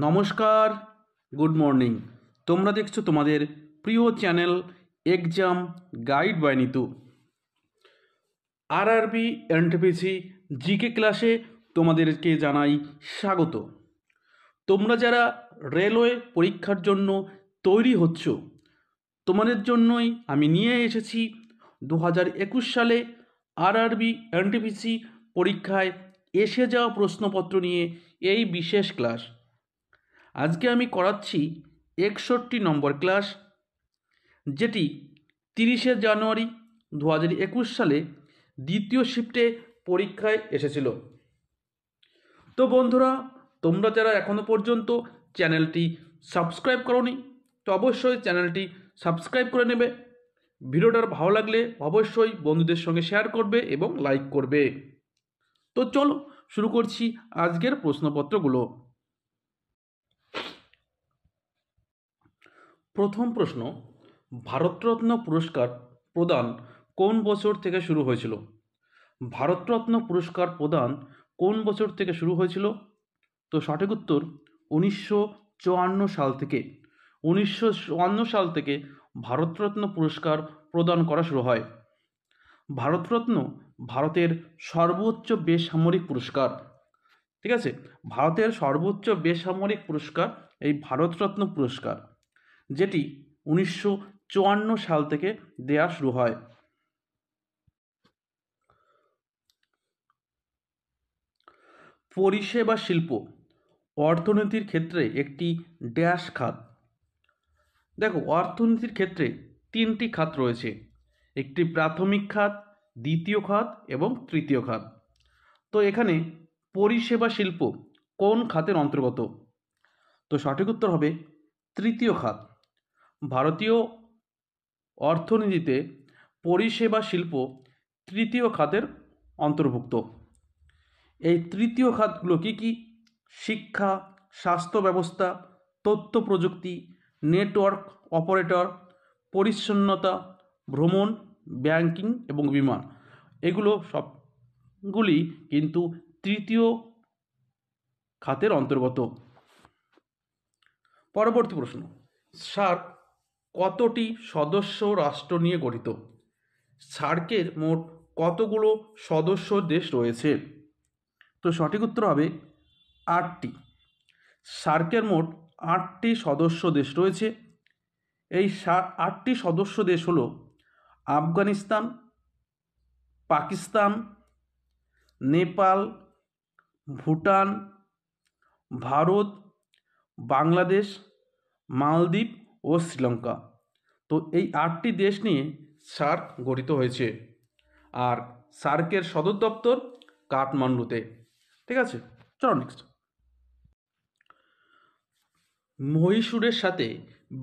নমস্কার, good morning. তোমরা দেখছো তোমাদের প্রিয় channel exam guide by Nitu. RRB NTPC GK ক্লাসে তোমাদেরকে জানাই স্বাগত। তোমরা যারা রেলওয়ে পরীক্ষার জন্য তৈরি হচ্ছ, তোমাদের জন্যই আমি নিয়ে এসেছি 2021 সালে আরআরবি এনটিপিসি পরীক্ষায় এসে যাওয়া প্রশ্নপত্র নিয়ে এই বিশেষ ক্লাস। আজকে আমি করাচ্ছি 61 নম্বর ক্লাস, যেটি 30শে জানুয়ারি 2021 সালে দ্বিতীয় শিফটে পরীক্ষায় এসেছিল। তো বন্ধুরা, তোমরা যারা এখনও পর্যন্ত চ্যানেলটি সাবস্ক্রাইব করোনি, তো অবশ্যই চ্যানেলটি সাবস্ক্রাইব করে নেবে। ভিডিওটা ভালো লাগলে অবশ্যই বন্ধুদের সঙ্গে শেয়ার করবে এবং লাইক করবে। তো চলো শুরু করছি আজকের প্রশ্নপত্রগুলো। প্রথম প্রশ্ন, ভারতরত্ন পুরস্কার প্রদান কোন বছর থেকে শুরু হয়েছিল? ভারতরত্ন পুরস্কার প্রদান কোন বছর থেকে শুরু হয়েছিল? তো সঠিক উত্তর 1954 সাল থেকে। 1954 সাল থেকে ভারতরত্ন পুরস্কার প্রদান করা শুরু হয়। ভারতরত্ন ভারতের সর্বোচ্চ বেসামরিক পুরস্কার। ঠিক আছে, ভারতের সর্বোচ্চ বেসামরিক পুরস্কার এই ভারতরত্ন পুরস্কার, যেটি 1954 সাল থেকে দেয়া শুরু হয়। পরিষেবা শিল্প অর্থনীতির ক্ষেত্রে একটি ড্যাশ খাত। দেখো, অর্থনীতির ক্ষেত্রে তিনটি খাত রয়েছে, একটি প্রাথমিক খাত, দ্বিতীয় খাত এবং তৃতীয় খাত। তো এখানে পরিষেবা শিল্প কোন খাতের অন্তর্গত? তো সঠিক উত্তর হবে তৃতীয় খাত। ভারতীয় অর্থনীতিতে পরিষেবা শিল্প তৃতীয় খাতের অন্তর্ভুক্ত। এই তৃতীয় খাতগুলো কি কি? শিক্ষা, স্বাস্থ্য ব্যবস্থা, তথ্য প্রযুক্তি, নেটওয়ার্ক অপারেটর, পরিচ্ছন্নতা, ভ্রমণ, ব্যাংকিং এবং বিমা। এগুলো সবগুলি কিন্তু তৃতীয় খাতের অন্তর্গত। পরবর্তী প্রশ্ন, সার্ক কতটি সদস্য রাষ্ট্র নিয়ে গঠিত? সার্কের মোট কতগুলো সদস্য দেশ রয়েছে? তো সঠিক উত্তর হবে 8টি। সার্কের মোট 8টি সদস্য দেশ রয়েছে। এই 8টি সদস্য দেশ হলো আফগানিস্তান, পাকিস্তান, নেপাল, ভুটান, ভারত, বাংলাদেশ, মালদ্বীপ ও শ্রীলঙ্কা। তো এই 8টি দেশ নিয়ে সার্ক গঠিত হয়েছে। আর সার্কের সদর দপ্তর কাঠমান্ডুতে। ঠিক আছে, চলো নেক্সট। মহীশূরের সাথে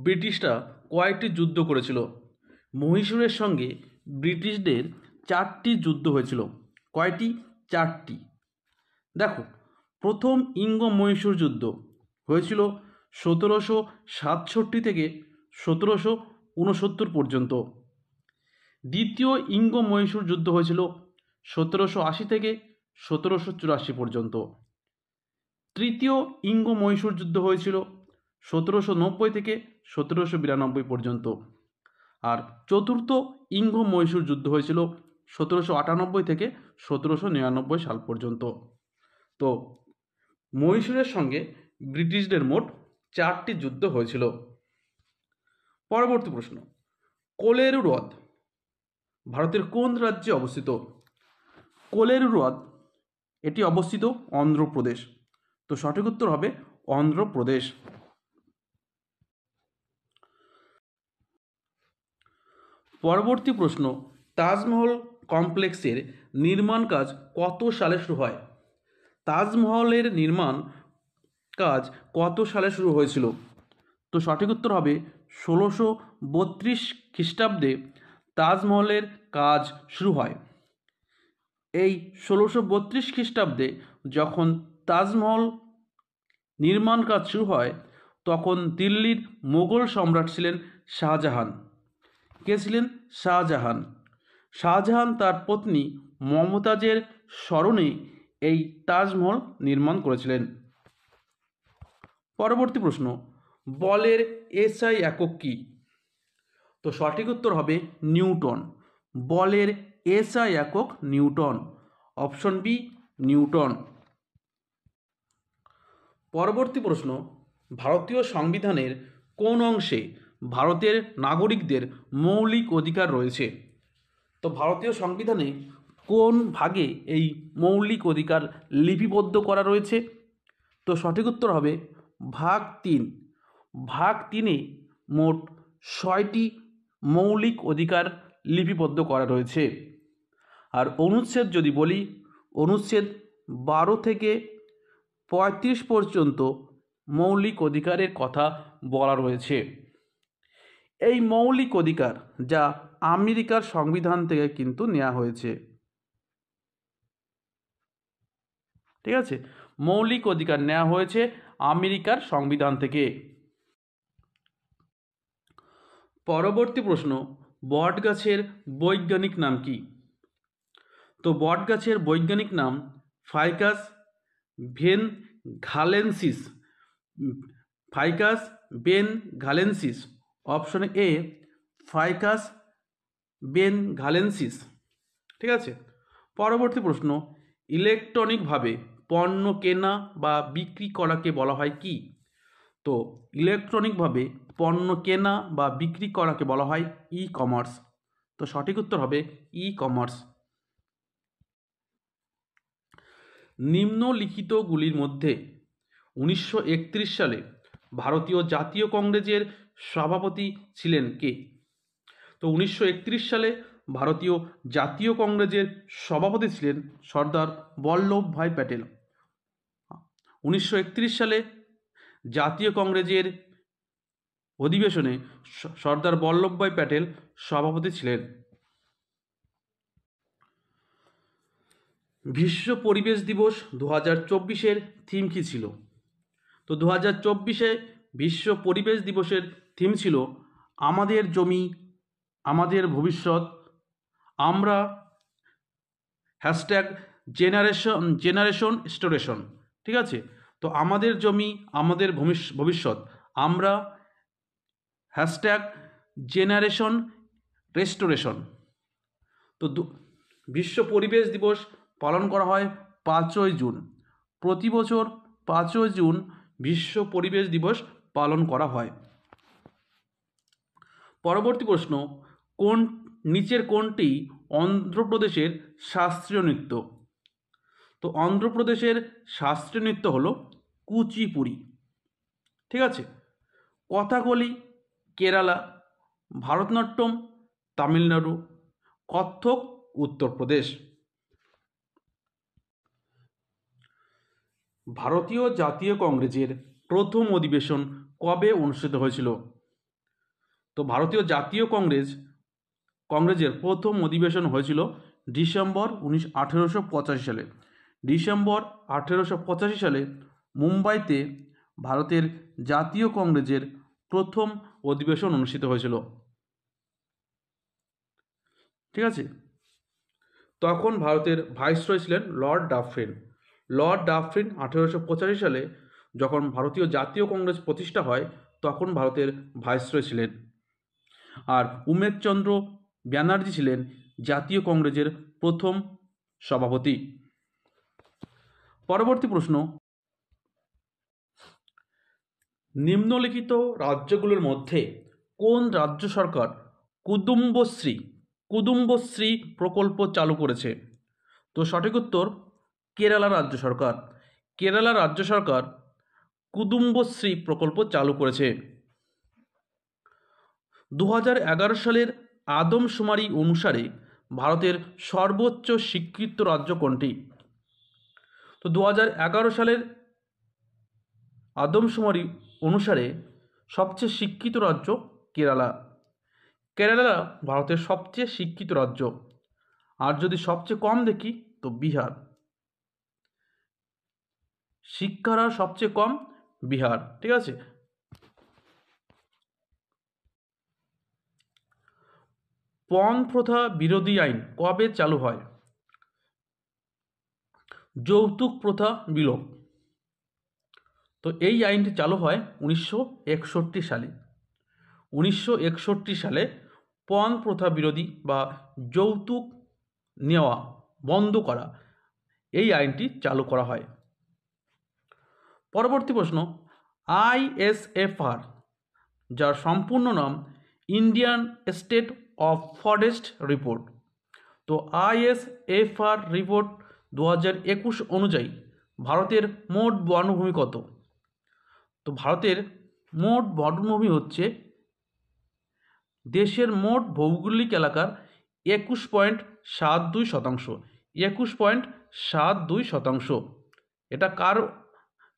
ব্রিটিশরা কয়টি যুদ্ধ করেছিল? মহীশূরের সঙ্গে ব্রিটিশদের 4টি যুদ্ধ হয়েছিল। কয়টি? 4টি। দেখো, প্রথম ইঙ্গ মহীশূর যুদ্ধ হয়েছিল 1767 থেকে 1769 পর্যন্ত। দ্বিতীয় ইঙ্গ মহীশূর যুদ্ধ হয়েছিল 1780 থেকে 1784 পর্যন্ত। তৃতীয় ইঙ্গ মহীশূর যুদ্ধ হয়েছিল 1790 থেকে 1792 পর্যন্ত। আর চতুর্থ ইঙ্গ মহীশূর যুদ্ধ হয়েছিল 1798 থেকে 1799 সাল পর্যন্ত। তো মহীশূরের সঙ্গে ব্রিটিশদের মোট 4টি যুদ্ধ হয়েছিল। পরবর্তী প্রশ্ন, কোলেরু হ্রদ ভারতের কোন রাজ্যে অবস্থিত? কোলেরু হ্রদ এটি অবস্থিত অন্ধ্রপ্রদেশ। তো সঠিক উত্তর হবে অন্ধ্রপ্রদেশ। পরবর্তী প্রশ্ন, তাজমহল কমপ্লেক্সের নির্মাণ কাজ কত সালে শুরু হয়? তাজমহলের নির্মাণ কাজ কত সালে শুরু হয়েছিল? তো সঠিক উত্তর হবে 1632 খ্রিস্টাব্দে তাজমহলের কাজ শুরু হয়। এই 1632 খ্রিস্টাব্দে যখন তাজমহল নির্মাণ কাজ শুরু হয়, তখন দিল্লির মোগল সম্রাট ছিলেন শাহজাহান। কে ছিলেন? শাহজাহান। শাহজাহান তার পত্নী মমতাজের স্মরণে এই তাজমহল নির্মাণ করেছিলেন। পরবর্তী প্রশ্ন, বলের এসআই একক কী? তো সঠিক উত্তর হবে নিউটন। বলের এসআই একক নিউটন। Option B Newton. পরবর্তী প্রশ্ন, ভারতীয় সংবিধানের কোন অংশে ভারতের নাগরিকদের মৌলিক অধিকার রয়েছে? তো ভারতীয় সংবিধানে কোন ভাগে এই মৌলিক অধিকার লিপিবদ্ধ করা রয়েছে? তো সঠিক উত্তর হবে ভাগ ৩। ভাগ ৩-এ মোট ৬টি মৌলিক অধিকার লিপিবদ্ধ করা রয়েছে। আর অনুচ্ছেদ যদি বলি, অনুচ্ছেদ ১২ থেকে ৩৫ পর্যন্ত মৌলিক অধিকারের কথা বলা রয়েছে। এই মৌলিক অধিকার যা আমেরিকার সংবিধান থেকে কিন্তু নেওয়া হয়েছে। ঠিক আছে, মৌলিক অধিকার নেওয়া হয়েছে আমেরিকার সংবিধান থেকে। পরবর্তী প্রশ্ন, বট গাছের বৈজ্ঞানিক নাম কি? তো বট গাছের বৈজ্ঞানিক নাম ficus benghalensis. Ficus benghalensis. Option A ficus benghalensis. ঠিক আছে। পরবর্তী প্রশ্ন, ইলেকট্রনিকভাবে পণ্য কেনা বা বিক্রি করাকে বলা হয় কি? তো ইলেকট্রনিকভাবে পণ্য কেনা বা বিক্রি করাকে বলা হয় ই কমার্স। তো সঠিক উত্তর হবে ই কমার্স। নিম্নলিখিতগুলির মধ্যে 1931 সালে ভারতীয় জাতীয় কংগ্রেসের সভাপতি ছিলেন কে? তো 1931 সালে ভারতীয় জাতীয় কংগ্রেসের সভাপতি ছিলেন সর্দার বল্লভভাই প্যাটেল। 1931 সালে জাতীয় কংগ্রেসের অধিবেশনে সর্দার বল্লভভাই প্যাটেল সভাপতি ছিলেন। বিশ্ব পরিবেশ দিবস 2024-এর থিম কী ছিল? তো 2024-এ বিশ্ব পরিবেশ দিবসের থিম ছিল আমাদের জমি আমাদের ভবিষ্যৎ, আমরা হ্যাশট্যাগ জেনারেশন স্টোরেশন। ঠিক আছে, তো আমাদের জমি আমাদের ভবিষ্যৎ, আমরা হ্যাশট্যাগ জেনারেশন রেস্টোরেশন। তো বিশ্ব পরিবেশ দিবস পালন করা হয় 5ই জুন। প্রতি বছর 5ই জুন বিশ্ব পরিবেশ দিবস পালন করা হয়। পরবর্তী প্রশ্ন, নিচের কোনটি অন্ধ্রপ্রদেশের শাস্ত্রীয় নৃত্য? তো অন্ধ্রপ্রদেশের শাস্ত্রীয় নৃত্য হলো কুচিপুড়ি। ঠিক আছে। কথাকলি কেরালা, ভারতনাট্যম তামিলনাড়ু, কত্থক উত্তরপ্রদেশ। ভারতীয় জাতীয় কংগ্রেসের প্রথম অধিবেশন কবে অনুষ্ঠিত হয়েছিল? তো ভারতীয় জাতীয় কংগ্রেসের প্রথম অধিবেশন হয়েছিল ডিসেম্বর 1885 সালে। ডিসেম্বর 1885 সালে মুম্বাইতে ভারতের জাতীয় কংগ্রেসের প্রথম অধিবেশন অনুষ্ঠিত হয়েছিল। ঠিক আছে। তখন ভারতের ভাইসরয় ছিলেন লর্ড ডাফরিন। লর্ড ডাফরিন 1885 সালে যখন ভারতীয় জাতীয় কংগ্রেস প্রতিষ্ঠা হয় তখন ভারতের ভাইসরয় ছিলেন। আর উমেশচন্দ্র ব্যানার্জি ছিলেন জাতীয় কংগ্রেসের প্রথম সভাপতি। পরবর্তী প্রশ্ন, নিম্নলিখিত রাজ্যগুলোর মধ্যে কোন রাজ্য সরকার কুদুম্বশ্রী প্রকল্প চালু করেছে? তো সঠিক উত্তর কেরালা রাজ্য সরকার। কেরালা রাজ্য সরকার কুদুম্বশ্রী প্রকল্প চালু করেছে। 2011 সালের আদমশুমারি অনুসারে ভারতের সর্বোচ্চ স্বীকৃত রাজ্য কোনটি? তো 2011 সালের আদমশুমারি অনুসারে সবচেয়ে শিক্ষিত রাজ্য কেরালা। কেরালা ভারতের সবচেয়ে শিক্ষিত রাজ্য। আর যদি সবচেয়ে কম দেখি তো বিহার। শিক্ষার হার সবচেয়ে কম বিহার। ঠিক আছে। পণ প্রথা বিরোধী আইন কবে চালু হয়? যৌতুক প্রথা বিলোপ। তো এই আইনটি চালু হয় 1961 সালে। 1961 সালে পণ প্রথা বিরোধী বা যৌতুক নেওয়া বন্ধ করা এই আইনটি চালু করা হয়। পরবর্তী প্রশ্ন, আইএসএফআর, যার সম্পূর্ণ নাম Indian state of forest report, তো আইএসএফআর রিপোর্ট 2021 অনুযায়ী ভারতের মোট বনভূমি কত? তো ভারতের মোট বনভূমি হচ্ছে দেশের মোট ভৌগোলিক এলাকার 21.72%। 21.72%। এটা কার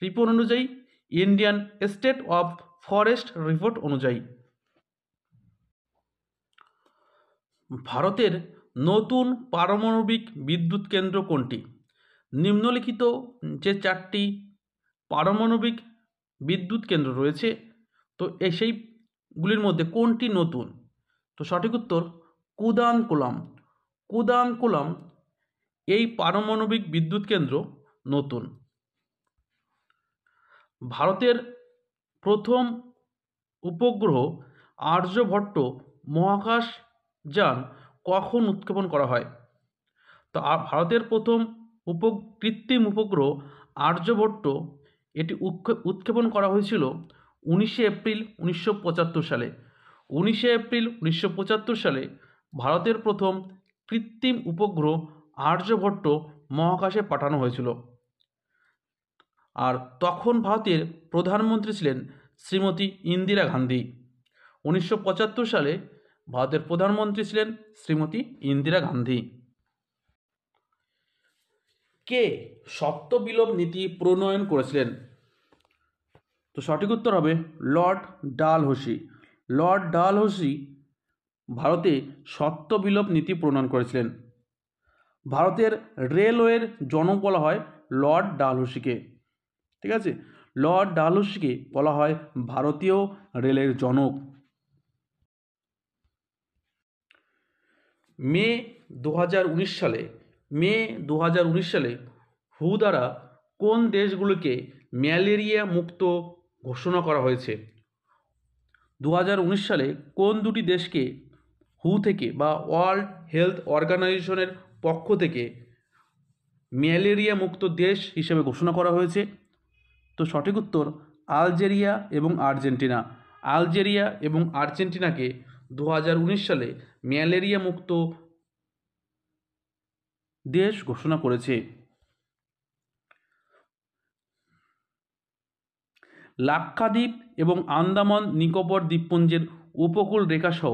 রিপোর্ট অনুযায়ী? Indian state of forest report অনুযায়ী। ভারতের নতুন পারমাণবিক বিদ্যুৎ কেন্দ্র কোনটি? নিম্নলিখিত যে 4টি পারমাণবিক বিদ্যুৎ কেন্দ্র রয়েছে, তো সেইগুলির মধ্যে কোনটি নতুন? তো সঠিক উত্তর কুদানকুলাম। কুদানকুলাম এই পারমাণবিক বিদ্যুৎ কেন্দ্র নতুন। ভারতের প্রথম উপগ্রহ আর্যভট্ট মহাকাশযান কখন উৎক্ষেপণ করা হয়? তো ভারতের প্রথম কৃত্রিম উপগ্রহ আর্যভট্ট এটি উৎক্ষেপণ করা হয়েছিল 19 এপ্রিল 1975 সালে। 19 এপ্রিল 1975 সালে ভারতের প্রথম কৃত্রিম উপগ্রহ আর্যভট্ট মহাকাশে পাঠানো হয়েছিল। আর তখন ভারতের প্রধানমন্ত্রী ছিলেন শ্রীমতী ইন্দিরা গান্ধী। 1975 সালে ভারতের প্রধানমন্ত্রী ছিলেন শ্রীমতী ইন্দিরা গান্ধী। কে সপ্তবিলোপ নীতি প্রণয়ন করেছিলেন? তো সঠিক উত্তর হবে লর্ড ডালহৌসি। লর্ড ডালহৌসি ভারতে সপ্তবিলোপ নীতি প্রণয়ন করেছিলেন। ভারতের রেলওয়ের জনক বলা হয় লর্ড ডালহৌসিকে। ঠিক আছে, লর্ড ডালহৌসিকে বলা হয় ভারতীয় রেলের জনক। মে 2019 সালে হু দ্বারা কোন দেশগুলোকে ম্যালেরিয়া মুক্ত ঘোষণা করা হয়েছে? 2019 সালে কোন দুটি দেশকে হু থেকে বা ওয়ার্ল্ড হেলথ অর্গানাইজেশনের পক্ষ থেকে ম্যালেরিয়া মুক্ত দেশ হিসেবে ঘোষণা করা হয়েছে? তো সঠিক উত্তর আলজেরিয়া এবং আর্জেন্টিনা। আলজেরিয়া এবং আর্জেন্টিনাকে 2019 সালে ম্যালেরিয়া মুক্ত দেশ ঘোষণা করেছে। লাক্ষাদ্বীপ এবং আন্দামান নিকোবর দ্বীপপুঞ্জের উপকূল রেখা সহ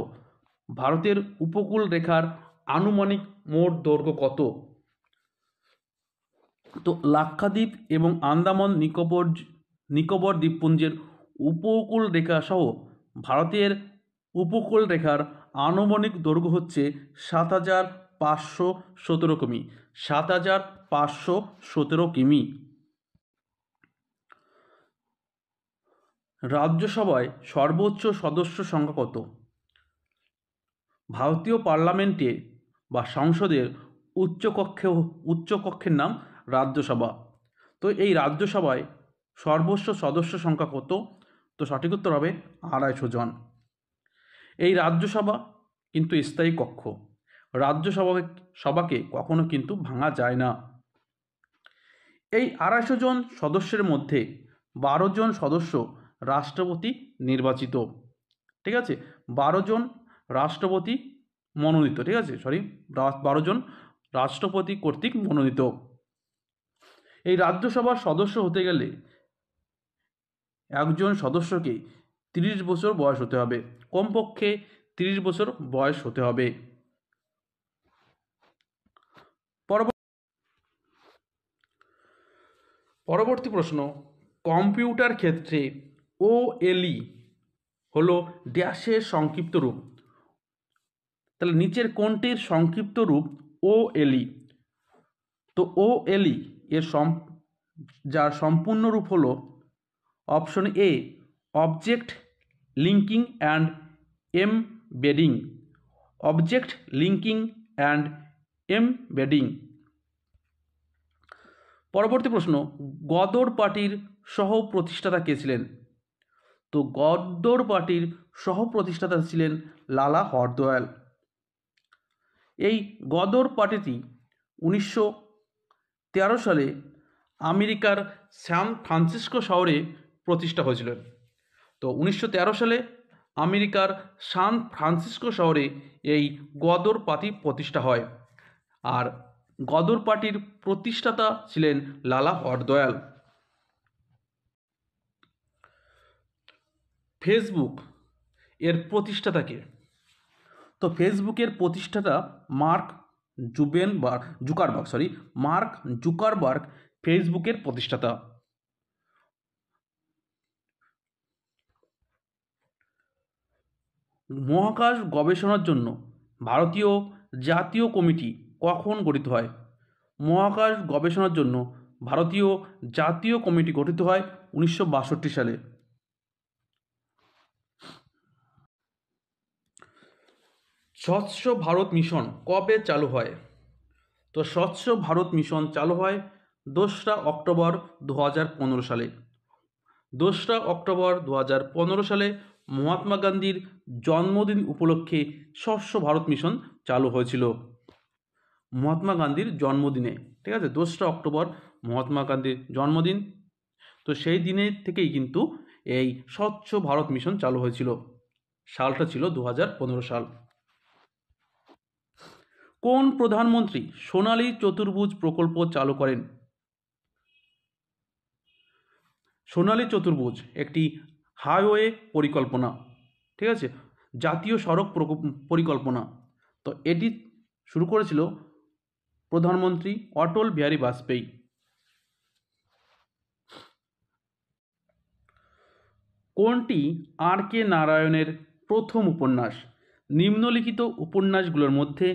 ভারতের উপকূল রেখার আনুমানিক মোট দৈর্ঘ্য কত? তো লাক্ষাদ্বীপ এবং আন্দামান নিকোবর দ্বীপপুঞ্জের উপকূল রেখা সহ ভারতের উপকূল রেখার আনুমানিক দৈর্ঘ্য হচ্ছে 7517 কিমি। 7517 কিমি। রাজ্যসভায় সর্বোচ্চ সদস্য সংখ্যা কত? ভারতীয় পার্লামেন্টে বা সংসদের উচ্চকক্ষের নাম রাজ্যসভা। তো এই রাজ্যসভায় সর্বোচ্চ সদস্য সংখ্যা কত? তো সঠিক উত্তর হবে 250 জন। এই রাজ্যসভা কিন্তু স্থায়ী কক্ষ। রাজ্যসভাকে কখনো কিন্তু ভাঙা যায় না। এই 250 জন সদস্যের মধ্যে 12 জন সদস্য রাষ্ট্রপতি নির্বাচিত। ঠিক আছে, 12 জন রাষ্ট্রপতি মনোনীত। ঠিক আছে, 12 জন রাষ্ট্রপতি কর্তৃক মনোনীত। এই রাজ্যসভার সদস্য হতে গেলে একজন সদস্যকে 30 বছর বয়স হতে হবে, কমপক্ষে 30 বছর বয়স হতে হবে। পরবর্তী প্রশ্ন, কম্পিউটার ক্ষেত্রে OLE হলো ড্যাশের সংক্ষিপ্ত রূপ। তাহলে নিচের কোনটির সংক্ষিপ্ত রূপ OLE? তো OLE এর যার সম্পূর্ণ রূপ হলো option A object linking and embedding. Object linking and embedding. পরবর্তী প্রশ্ন, গদর পার্টির সহ প্রতিষ্ঠাতা কে ছিলেন? তো গদর পার্টির সহ প্রতিষ্ঠাতা ছিলেন লালা হরদয়াল। এই গদর পার্টিটি 1913 সালে আমেরিকার স্যান ফ্রান্সিসকো শহরে প্রতিষ্ঠা হয়েছিল। তো 1913 সালে আমেরিকার সান ফ্রান্সিসকো শহরে এই গদর পার্টি প্রতিষ্ঠা হয়। আর গদর পার্টির প্রতিষ্ঠাতা ছিলেন লালা হরদয়াল। ফেসবুক এর প্রতিষ্ঠাতা কে? তো ফেসবুকের প্রতিষ্ঠাতা মার্ক জুকারবার্গ ফেসবুকের প্রতিষ্ঠাতা। মহাকাশ গবেষণার জন্য ভারতীয় জাতীয় কমিটি কখন গঠিত হয়? মহাকাশ গবেষণার জন্য ভারতীয় জাতীয় কমিটি গঠিত হয় 1962 সালে। স্বচ্ছ ভারত মিশন কবে চালু হয়? তো স্বচ্ছ ভারত মিশন চালু হয় 2রা অক্টোবর 2015 সালে। 2রা অক্টোবর 2015 সালে মহাত্মা গান্ধীর জন্মদিন উপলক্ষে স্বচ্ছ ভারত মিশন চালু হয়েছিল। মহাত্মা গান্ধীর জন্মদিনে, ঠিক আছে, 2রা অক্টোবর মহাত্মা গান্ধীর জন্মদিন। তো সেই দিনের থেকেই কিন্তু এই স্বচ্ছ ভারত মিশন চালু হয়েছিল। সালটা ছিল 2015 সাল। কোন প্রধানমন্ত্রী সোনালী চতুর্ভুজ প্রকল্প চালু করেন? সোনালী চতুর্ভুজ একটি হাইওয়ে পরিকল্পনা, ঠিক আছে, জাতীয় সড়ক পরিকল্পনা। তো এটি শুরু করেছিল প্রধানমন্ত্রী অটল বিহারী বাজপেয়ী। কোনটি আর কে নারায়ণের প্রথম উপন্যাস? নিম্নলিখিত উপন্যাসগুলোর মধ্যে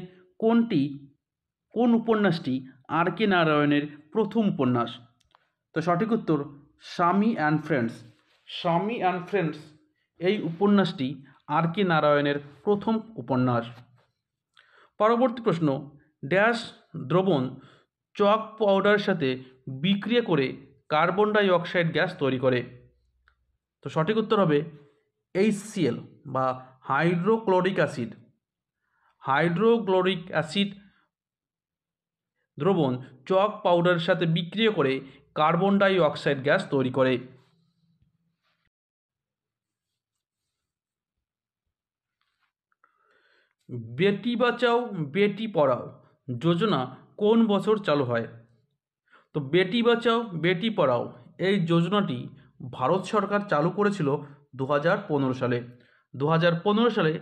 কোন উপন্যাসটি আর কে নারায়ণের প্রথম উপন্যাস? তো সঠিক উত্তর স্বামী অ্যান্ড ফ্রেন্ডস। স্বামী অ্যান্ড ফ্রেন্ডস এই উপন্যাসটি আর কে নারায়ণের প্রথম উপন্যাস। পরবর্তী প্রশ্ন, ড্যাশ দ্রবণ চক পাউডারের সাথে বিক্রিয়া করে কার্বন ডাই অক্সাইড গ্যাস তৈরি করে? তো সঠিক উত্তর হবে HCl বা হাইড্রোক্লোরিক অ্যাসিড। হাইড্রোক্লোরিক অ্যাসিড দ্রবণ চক পাউডারের সাথে বিক্রিয়া করে কার্বন ডাই অক্সাইড গ্যাস তৈরি করে। বেটি বাঁচাও বেটি পড়াও যোজনা কোন বছর চালু হয়? তো বেটি বাঁচাও বেটি পড়াও এই যোজনাটি ভারত সরকার চালু করেছিল 2015 সালে। 2015 সালে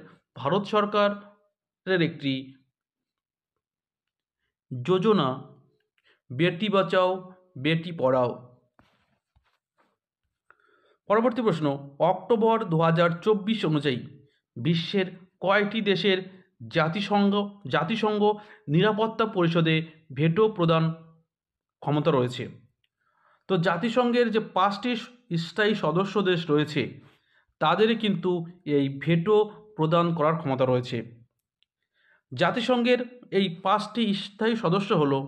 ভারত সরকারের একটি যোজনা বেটি বাঁচাও বেটি পড়াও। পরবর্তী প্রশ্ন, অক্টোবর 2024 অনুযায়ী বিশ্বের কয়টি দেশের জাতিসংঘ নিরাপত্তা পরিষদে ভেটো প্রদান ক্ষমতা রয়েছে? তো জাতিসংঘের যে 5টি স্থায়ী সদস্য দেশ রয়েছে তাদের কিন্তু এই ভেটো প্রদান করার ক্ষমতা রয়েছে। জাতিসংঘের এই 5টি স্থায়ী সদস্য হলো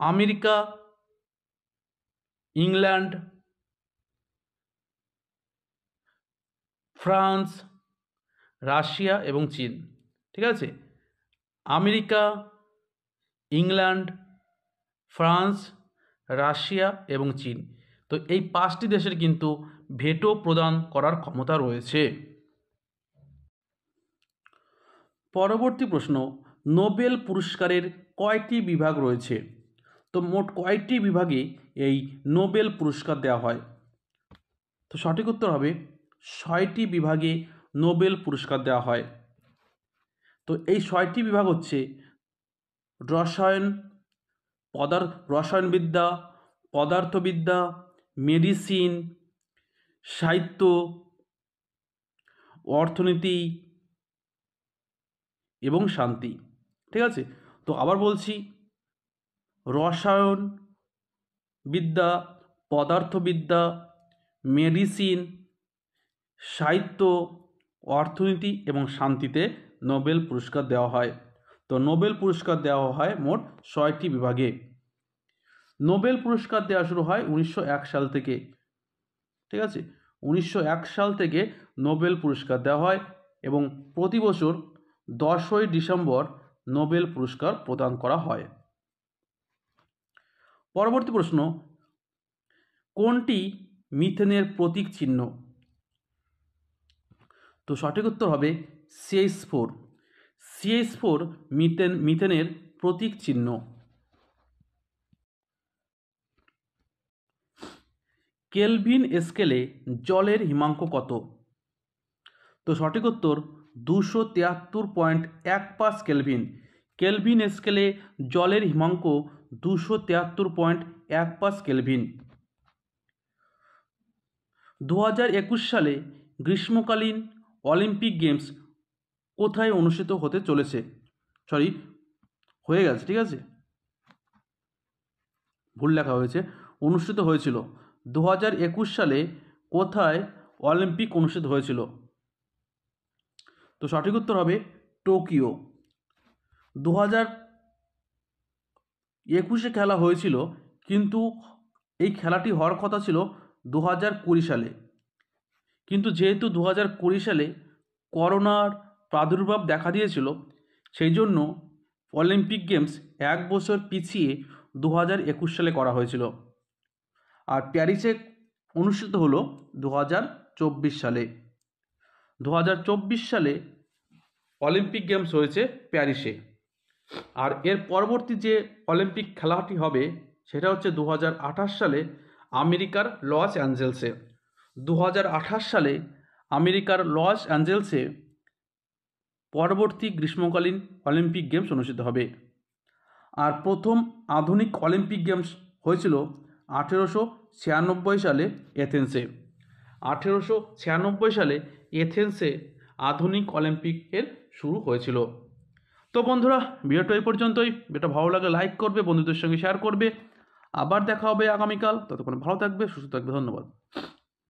আমেরিকা, ইংল্যান্ড, ফ্রান্স, রাশিয়া এবং চীন, ঠিক আছে। আমেরিকা, ইংল্যান্ড, ফ্রান্স, রাশিয়া এবং চীন। তো এই 5টি দেশের কিন্তু ভেটো প্রদান করার ক্ষমতা রয়েছে। পরবর্তী প্রশ্ন, নোবেল পুরস্কারের কয়টি বিভাগ রয়েছে? তো মোট কয়টি বিভাগে এই নোবেল পুরস্কার দেওয়া হয়? তো সঠিক উত্তর হবে 6টি বিভাগে নোবেল পুরস্কার দেওয়া হয়। তো এই 6টি বিভাগ হচ্ছে রসায়নবিদ্যা, পদার্থবিদ্যা, মেডিসিন, সাহিত্য, অর্থনীতি এবং শান্তি, ঠিক আছে। তো আবার বলছি, রসায়নবিদ্যা, পদার্থবিদ্যা, মেডিসিন, সাহিত্য, অর্থনীতি এবং শান্তিতে নোবেল পুরস্কার দেওয়া হয়। তো নোবেল পুরস্কার দেওয়া হয় মোট 6টি বিভাগে। নোবেল পুরস্কার দেওয়া শুরু হয় 1901 সাল থেকে। ঠিক আছে, 1901 সাল থেকে নোবেল পুরস্কার দেওয়া হয় এবং প্রতি বছর 10ই ডিসেম্বর নোবেল পুরস্কার প্রদান করা হয়। পরবর্তী প্রশ্ন, কোনটি মিথেনের প্রতীক চিহ্ন? তো সঠিক উত্তর হবে CH4। CH4 মিথেনের প্রতীক চিহ্ন। কেলভিন স্কেলে জলের হিমাঙ্ক কত? তো সঠিক উত্তর 273.15 কেলভিন। কেলভিন স্কেলে জলের হিমাঙ্ক 273.15 কেলভিন। 2021 সালে গ্রীষ্মকালীন অলিম্পিক গেমস কোথায় অনুষ্ঠিত হতে চলেছে? হয়ে গেছে, ঠিক আছে, ভুল লেখা হয়েছে, অনুষ্ঠিত হয়েছিল। 2021 সালে কোথায় অলিম্পিক অনুষ্ঠিত হয়েছিল? তো সঠিক উত্তর হবে টোকিও। 2021 খেলা হয়েছিল, কিন্তু এই খেলাটি হওয়ার কথা ছিল 2020 সালে, কিন্তু যেহেতু 2020 সালে করোনার প্রাদুর্ভাব দেখা দিয়েছিল, সেই জন্য অলিম্পিক গেমস 1 বছর পিছিয়ে 2021 সালে করা হয়েছিল। আর প্যারিসে অনুষ্ঠিত হলো 2024 সালে। 2024 সালে অলিম্পিক গেমস হয়েছে প্যারিসে। আর এর পরবর্তী যে অলিম্পিক খেলাটি হবে সেটা হচ্ছে 2028 সালে আমেরিকার লস অ্যাঞ্জেলসে। 2028 সালে আমেরিকার লস অ্যাঞ্জেলসে পরবর্তী গ্রীষ্মকালীন অলিম্পিক গেমস অনুষ্ঠিত হবে। আর প্রথম আধুনিক অলিম্পিক গেমস হয়েছিল 1896 সালে এথেন্সে। 1896 সালে এথেন্সে আধুনিক অলিম্পিকের শুরু হয়েছিল। তো বন্ধুরা, ভিডিওটা এই পর্যন্তই। ভিডিওটা ভালো লাগলে লাইক করবে, বন্ধুদের সঙ্গে শেয়ার করবে। আবার দেখা হবে আগামীকাল। ততক্ষণ ভালো থাকবে, সুস্থ থাকবে। ধন্যবাদ।